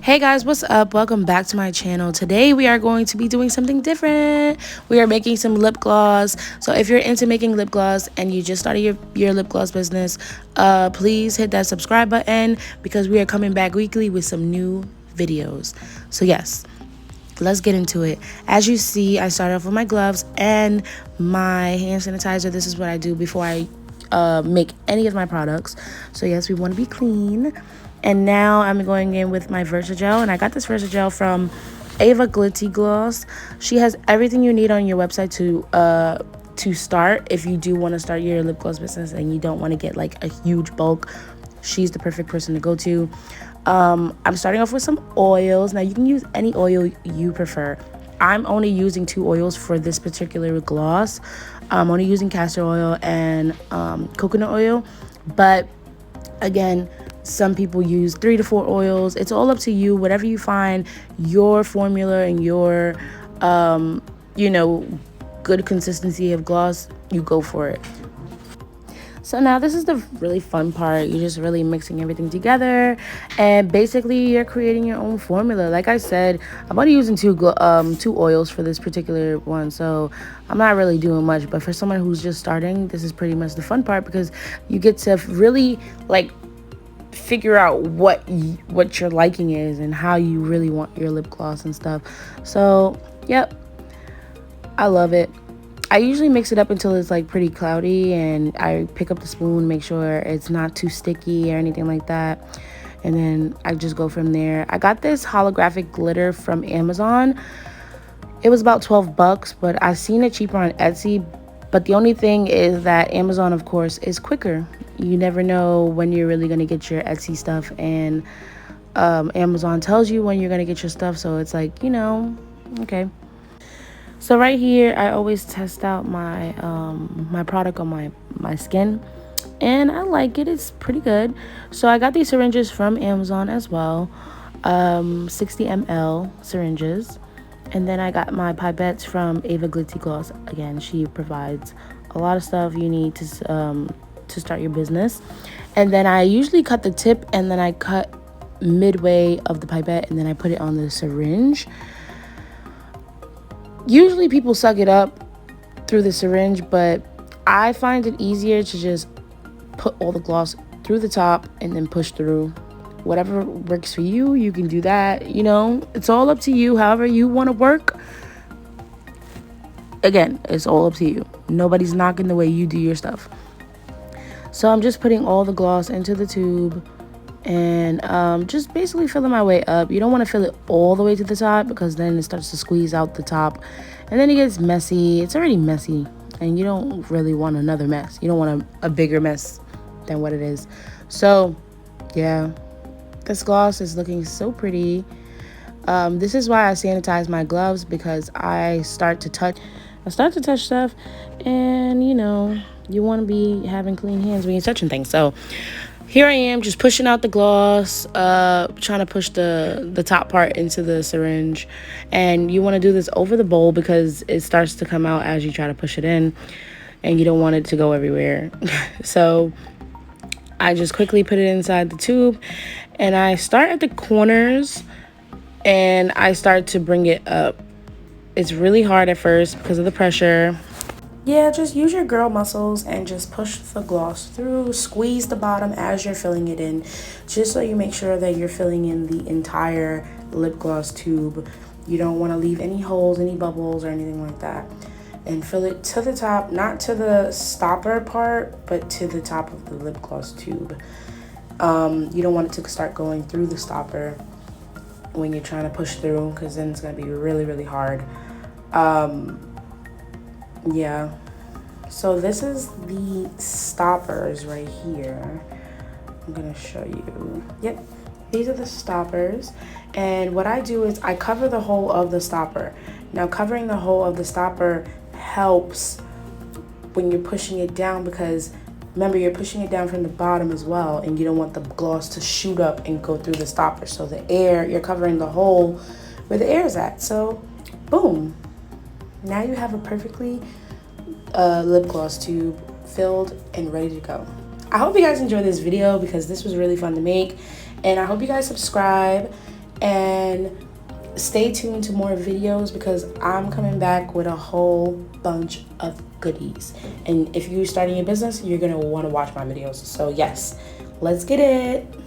Hey guys, what's up? Welcome back to my channel. Today we are going to be doing something different. We are making some lip gloss. So if you're into making lip gloss and you just started your lip gloss business, please hit that subscribe button because we are coming back weekly with some new videos. So yes, let's get into it. As you see, I started off with my gloves and my hand sanitizer. This is what I do before I make any of my products. So yes, we want to be clean. And now I'm going in with my Versagel, and I got this Versagel from Ava Lipgloss. She has everything you need on your website to start. If you do want to start your lip gloss business and you don't want to get like a huge bulk, she's the perfect person to go to. I'm starting off with some oils. Now you can use any oil you prefer. I'm only using 2 oils for this particular gloss. I'm only using castor oil and coconut oil, but again, some people use 3 to 4 oils. It's all up to you. Whatever you find your formula and your good consistency of gloss, you go for it. So now this is the really fun part. You're just really mixing everything together, and basically you're creating your own formula. Like I said, I'm only using 2 oils for this particular one, so I'm not really doing much. But for someone who's just starting, this is pretty much the fun part because you get to really like figure out what your liking is and how you really want your lip gloss and stuff. So yep, I love it. I usually mix it up until it's like pretty cloudy, and I pick up the spoon, make sure it's not too sticky or anything like that, and then I just go from there. I got this holographic glitter from Amazon. It was about 12 bucks, but I seen it cheaper on Etsy. But the only thing is that Amazon, of course, is quicker. You never know when you're really going to get your Etsy stuff, and Amazon tells you when you're going to get your stuff, so it's like, okay. So right here, I always test out my my product on my skin, and I like it. It's pretty good. So I got these syringes from Amazon as well, 60 ml syringes. And then I got my pipettes from Ava Lipgloss. Again, she provides a lot of stuff you need to start your business. And then I usually cut the tip, and then I cut midway of the pipette, and then I put it on the syringe. Usually people suck it up through the syringe, but I find it easier to just put all the gloss through the top and then push through. Whatever works for you, you can do that. It's all up to you. However you want to work. Again, it's all up to you. Nobody's knocking the way you do your stuff. So I'm just putting all the gloss into the tube and just basically filling my way up. You don't want to fill it all the way to the top because then it starts to squeeze out the top, and then it gets messy. It's already messy, and you don't really want another mess. You don't want a bigger mess than what it is. So yeah, this gloss is looking so pretty. This is why I sanitize my gloves, because I start to touch stuff, and you want to be having clean hands when you're touching things. So here I am, just pushing out the gloss, trying to push the top part into the syringe. And you want to do this over the bowl because it starts to come out as you try to push it in, and you don't want it to go everywhere. So I just quickly put it inside the tube, and I start at the corners, and I start to bring it up. It's really hard at first because of the pressure. Yeah, just use your girl muscles and just push the gloss through. Squeeze the bottom as you're filling it in, just so you make sure that you're filling in the entire lip gloss tube. You don't want to leave any holes, any bubbles, or anything like that. And fill it to the top, not to the stopper part, but to the top of the lip gloss tube. You don't want it to start going through the stopper when you're trying to push through, because then it's going to be really, really hard. Yeah, so this is the stoppers right here. I'm gonna show you. Yep, these are the stoppers, and what I do is I cover the whole of the stopper. Now, covering the whole of the stopper helps when you're pushing it down, because remember, you're pushing it down from the bottom as well, and you don't want the gloss to shoot up and go through the stopper. So the air, you're covering the hole where the air is at. So boom, now you have a perfectly lip gloss tube filled and ready to go. I hope you guys enjoyed this video because this was really fun to make, and I hope you guys subscribe And stay tuned to more videos because I'm coming back with a whole bunch of goodies. And if you're starting a business, you're gonna want to watch my videos. So yes, let's get it.